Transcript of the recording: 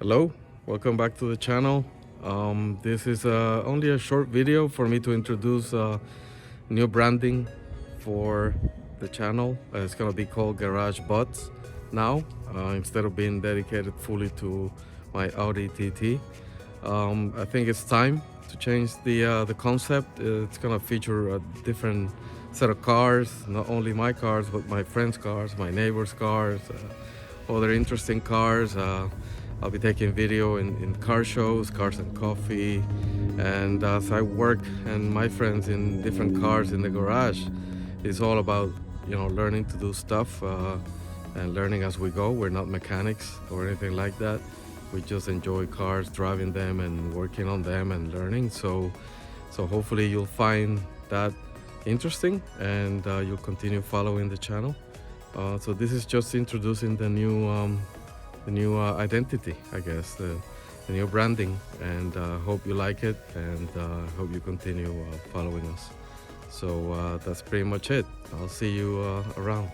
Hello, welcome back to the channel. This is only a short video for me to introduce new branding for the channel. It's gonna be called Garage Bots now, instead of being dedicated fully to my Audi TT. I think it's time to change the concept. It's gonna feature a different set of cars, not only my cars, but my friends' cars, my neighbors' cars, other interesting cars. I'll be taking video in car shows, Cars and Coffee, and as I work and my friends in different cars in the garage, it's all about learning to do stuff and learning as we go. We're not mechanics or anything like that. We just enjoy cars, driving them and working on them and learning. So hopefully you'll find that interesting and you'll continue following the channel. So this is just introducing the new identity, I guess, the new branding, and hope you like it, and hope you continue following us. So that's pretty much it. I'll see you around.